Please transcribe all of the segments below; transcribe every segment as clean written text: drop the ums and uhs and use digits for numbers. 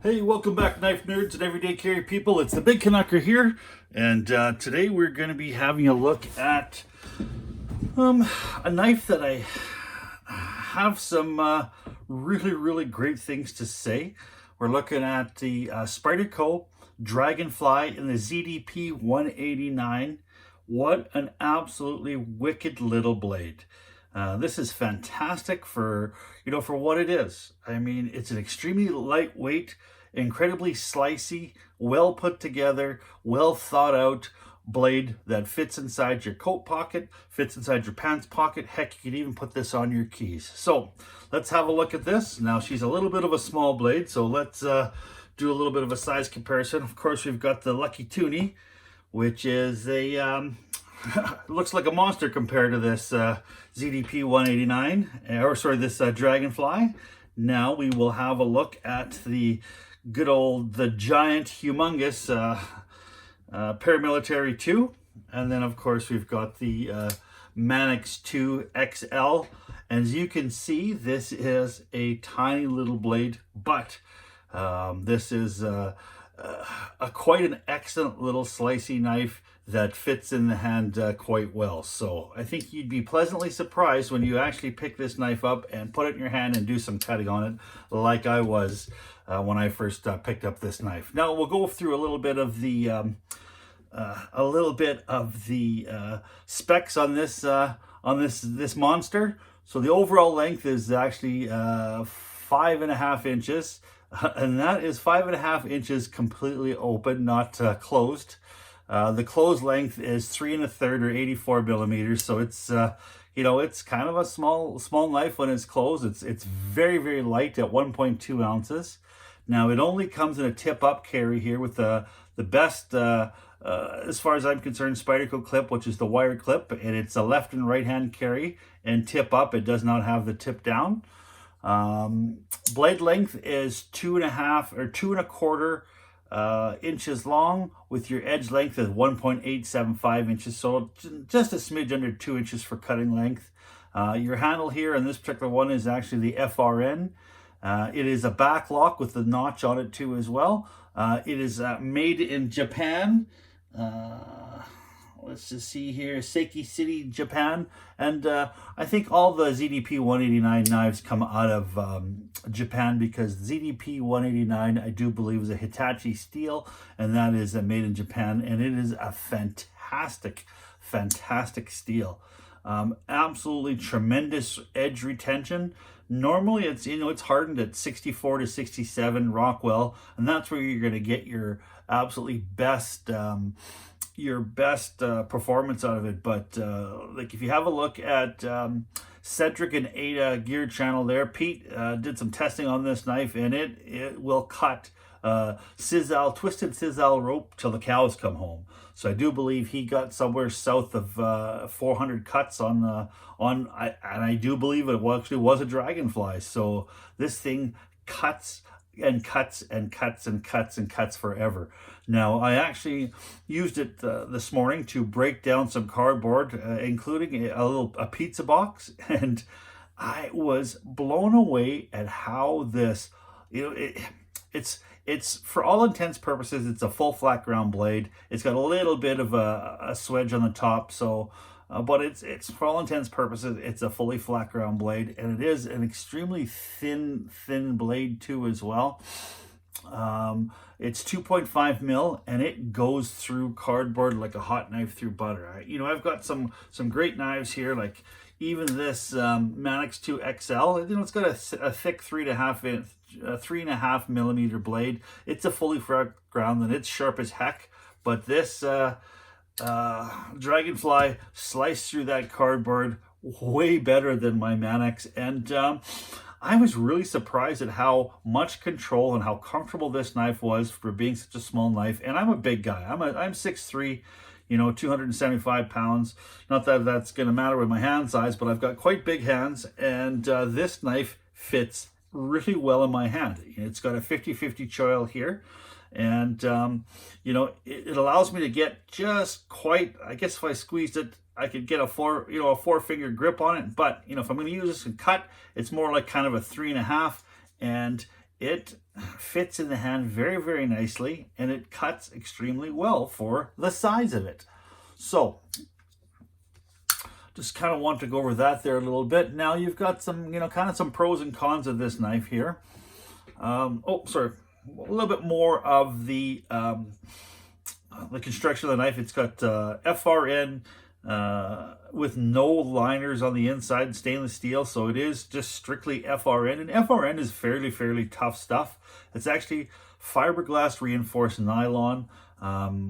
Hey, welcome back, knife nerds and everyday carry people. It's the Big Canucker here, and today we're going to be having a look at a knife that I have some really great things to say. We're looking at the Spyderco Dragonfly in the ZDP 189. What an absolutely wicked little blade. This is fantastic for what it is. I mean, it's an extremely lightweight, incredibly slicey, well put together, well thought out blade that fits inside your coat pocket, fits inside your pants pocket. Heck, you could even put this on your keys. So let's have a look at this. Now, she's a little bit of a small blade, so let's do a little bit of a size comparison. Of course, we've got the Lucky Toonie, which is a looks like a monster compared to this ZDP 189, or sorry, this Dragonfly. Now we will have a look at the good old, the giant, humongous Paramilitary 2. And then, of course, we've got the Manix 2 XL. As you can see, this is a tiny little blade, but this is quite an excellent little slicey knife that fits in the hand quite well. So I think you'd be pleasantly surprised when you actually pick this knife up and put it in your hand and do some cutting on it, like I was when I first picked up this knife. Now we'll go through a little bit of the specs on this monster. So the overall length is actually 5.5 inches, and that is 5.5 inches completely open, not closed. The closed length is 3 1/3 or 84 millimeters. So it's it's kind of a small knife when it's closed. It's very light at 1.2 ounces. Now it only comes in a tip up carry here with the best as far as I'm concerned, Spyderco clip, which is the wire clip, and it's a left and right hand carry, and tip up. It does not have the tip down. Blade length is 2.5 or 2.25 inches long, with your edge length of 1.875 inches, so just a smidge under 2 inches for cutting length. Your handle here on this particular one is actually the FRN. It is a back lock with the notch on it too as well. It is made in Japan. Let's just see here, Seiki City, Japan. And I think all the ZDP 189 knives come out of Japan, because ZDP 189, I do believe, is a Hitachi steel, and that is made in Japan. And it is a fantastic steel. Absolutely tremendous edge retention. Normally it's hardened at 64 to 67 Rockwell, and that's where you're going to get your absolutely best performance out of it. But like if you have a look at Cedric and Ada Gear channel there, Pete did some testing on this knife, and it will cut twisted Sisal rope till the cows come home. So I do believe he got somewhere south of 400 cuts and I do believe it actually was a Dragonfly. So this thing cuts and cuts and cuts and cuts and cuts forever. Now, I actually used it this morning to break down some cardboard, including a pizza box, and I was blown away at how this, it's for all intents purposes, it's a full flat ground blade. It's got a little bit of a swedge on the top, so but it's for all intents purposes, it's a fully flat ground blade, and it is an extremely thin blade too as well. It's 2.5 mil, and it goes through cardboard like a hot knife through butter. I've got some great knives here, like even this Manix 2 XL. It's got a thick 3.5 millimeter blade. It's a fully flat ground, and it's sharp as heck. But this Dragonfly sliced through that cardboard way better than my Manix, and I was really surprised at how much control and how comfortable this knife was for being such a small knife. And I'm a big guy. I'm 6'3", 275 pounds. Not that that's going to matter with my hand size, but I've got quite big hands, and this knife fits really well in my hand. It's got a 50-50 choil here, and it allows me to get just quite, I guess if I squeezed it, I could get a four-finger grip on it. But if I'm going to use this and cut, it's more like kind of a 3.5, and it fits in the hand very, very nicely, and it cuts extremely well for the size of it. So just kind of want to go over that there a little bit. Now you've got some, kind of some pros and cons of this knife here. Sorry, a little bit more of the construction of the knife. It's got FRN with no liners on the inside, stainless steel, so it is just strictly FRN, and FRN is fairly tough stuff. It's actually fiberglass reinforced nylon,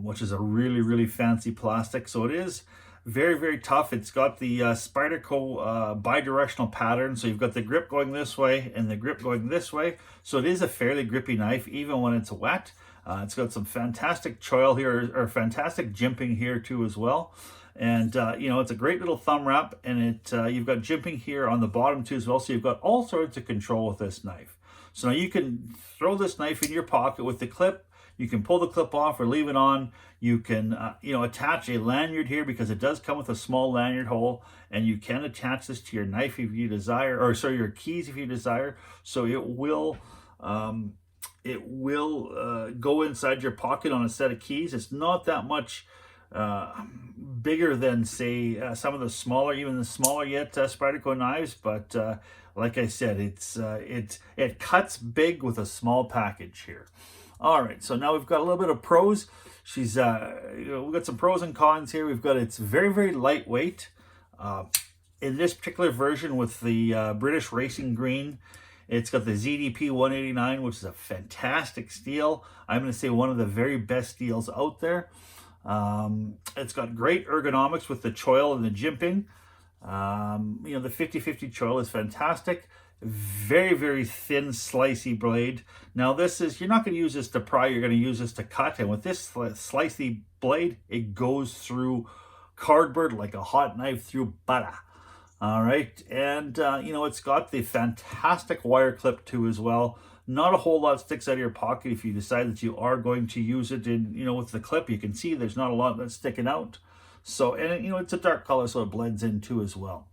which is a really fancy plastic, so it is very tough. It's got the Spyderco bidirectional pattern, so you've got the grip going this way and the grip going this way, so it is a fairly grippy knife even when it's wet. It's got some fantastic choil here, or fantastic jimping here too as well. And it's a great little thumb wrap, and you've got jimping here on the bottom too as well, so you've got all sorts of control with this knife. So now you can throw this knife in your pocket with the clip. You can pull the clip off or leave it on. You can attach a lanyard here, because it does come with a small lanyard hole, and you can attach this to your knife if you desire, or sorry, your keys if you desire. So it will go inside your pocket on a set of keys. It's not that much bigger than, say, some of the smaller, even the smaller yet Spyderco knives, but like I said, it cuts big with a small package here. All right, so now we've got a little bit of pros. We've got some pros and cons here. We've got, it's very lightweight. In this particular version with the British Racing Green, it's got the ZDP 189, which is a fantastic steel. I'm going to say one of the very best steels out there. It's got great ergonomics with the choil and the jimping. The 50/50 choil is fantastic. Very thin, slicey blade. Now this is, you're not going to use this to pry, you're going to use this to cut. And with this slicey blade, it goes through cardboard like a hot knife through butter. All right, and it's got the fantastic wire clip too as well. Not a whole lot sticks out of your pocket if you decide that you are going to use it in, with the clip. You can see there's not a lot that's sticking out. So, and it's a dark color, so it blends in too as well.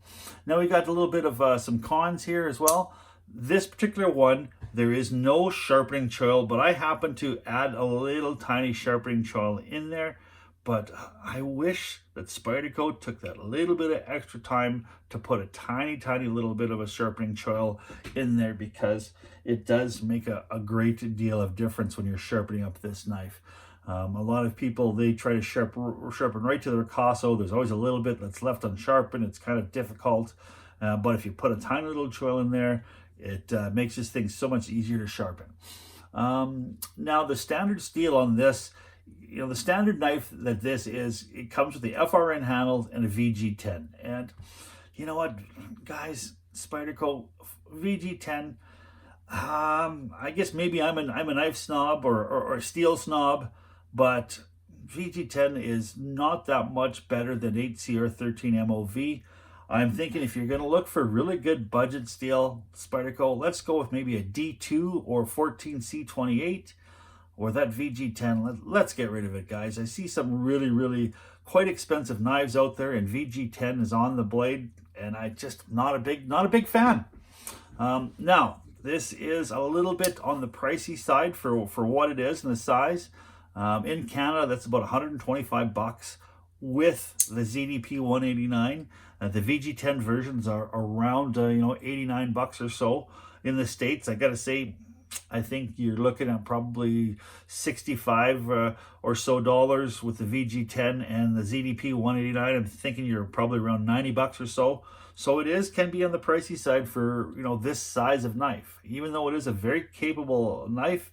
Now we got a little bit of some cons here as well. This particular one, there is no sharpening choil, but I happen to add a little tiny sharpening choil in there. But I wish that Spyderco took that little bit of extra time to put a tiny little bit of a sharpening choil in there, because it does make a great deal of difference when you're sharpening up this knife. A lot of people, they try to sharpen right to the ricasso. There's always a little bit that's left unsharpened. It's kind of difficult. But if you put a tiny little choil in there, it makes this thing so much easier to sharpen. Now the standard steel on this, the standard knife that this is, it comes with the FRN handles and a VG10. And you know what, guys, Spyderco VG10, I guess maybe I'm a knife snob or a steel snob, but VG10 is not that much better than 8CR13 MOV. I'm thinking if you're going to look for really good budget steel, Spyderco, let's go with maybe a D2 or 14C28 or that VG10. Let's get rid of it, guys. I see some really quite expensive knives out there, and VG10 is on the blade, and I just not a big fan. Now this is a little bit on the pricey side for what it is and the size. In Canada, that's about 125 bucks with the ZDP 189. The VG10 versions are around 89 bucks or so. In the States, I gotta say, I think you're looking at probably 65 or so dollars with the VG10, and the ZDP 189. I'm thinking you're probably around 90 bucks or so. So it can be on the pricey side for this size of knife. Even though it is a very capable knife,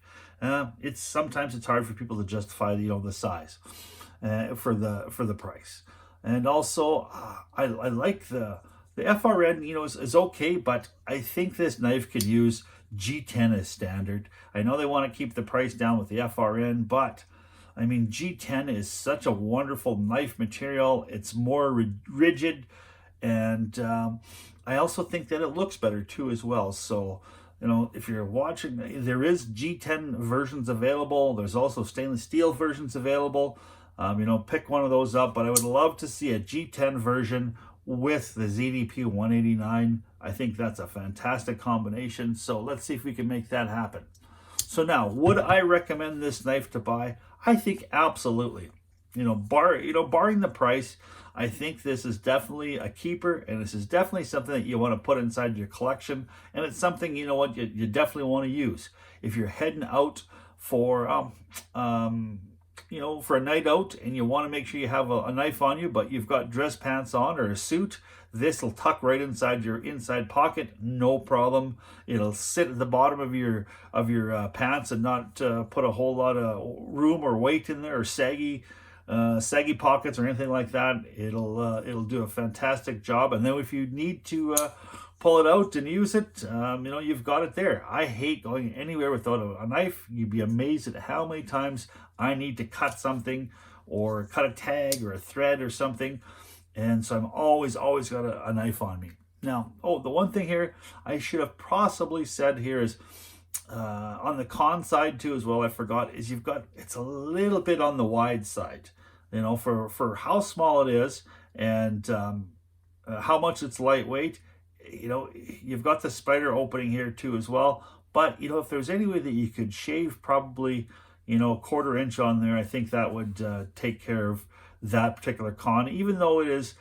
sometimes it's hard for people to justify the size for the price. And also I like the FRN is okay, but I think this knife could use G10 as standard. I know they want to keep the price down with the FRN, but I mean, G10 is such a wonderful knife material. It's more rigid, and I also think that it looks better too as well. So if you're watching, there is G10 versions available. There's also stainless steel versions available. Pick one of those up, but I would love to see a G10 version with the ZDP 189. I think that's a fantastic combination. So let's see if we can make that happen. So now, would I recommend this knife to buy? I think absolutely. Barring the price, I think this is definitely a keeper, and this is definitely something that you want to put inside your collection, and it's something, you definitely want to use. If you're heading out for, for a night out and you want to make sure you have a knife on you, but you've got dress pants on or a suit, this will tuck right inside your inside pocket, no problem. It'll sit at the bottom of your pants and not put a whole lot of room or weight in there, or saggy pockets or anything like that. It'll do a fantastic job. And then if you need to pull it out and use it, you've got it there. I hate going anywhere without a knife. You'd be amazed at how many times I need to cut something or cut a tag or a thread or something. And so I'm always got a knife on me. Now, the one thing here I should have possibly said here is, on the con side too as well, I forgot, is it's a little bit on the wide side, for how small it is and how much it's lightweight. You've got the Spyder opening here too as well. But, if there's any way that you could shave probably, a 1/4 inch on there, I think that would take care of that particular con. Even though it is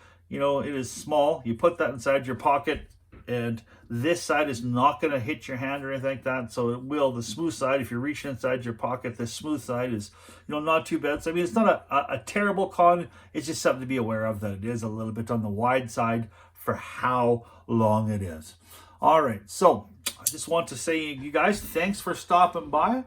small, you put that inside your pocket, and this side is not going to hit your hand or anything like that. So it will, the smooth side, if you're reaching inside your pocket, the smooth side is, not too bad. So, I mean, it's not a terrible con. It's just something to be aware of, that it is a little bit on the wide side for how long it is. All right. So I just want to say, you guys, thanks for stopping by.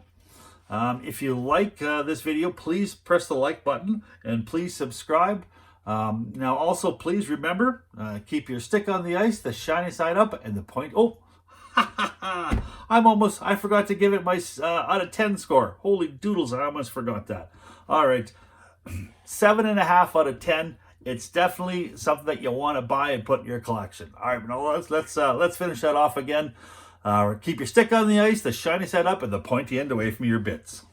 If you like this video, please press the like button and please subscribe. Now also, please remember, keep your stick on the ice, the shiny side up, and the point. I forgot to give it my out of 10 score. Holy doodles, I almost forgot that. All right, 7.5 out of 10. It's definitely something that you want to buy and put in your collection. All right, now let's finish that off again. Keep your stick on the ice, the shiny side up, and the pointy end away from your bits.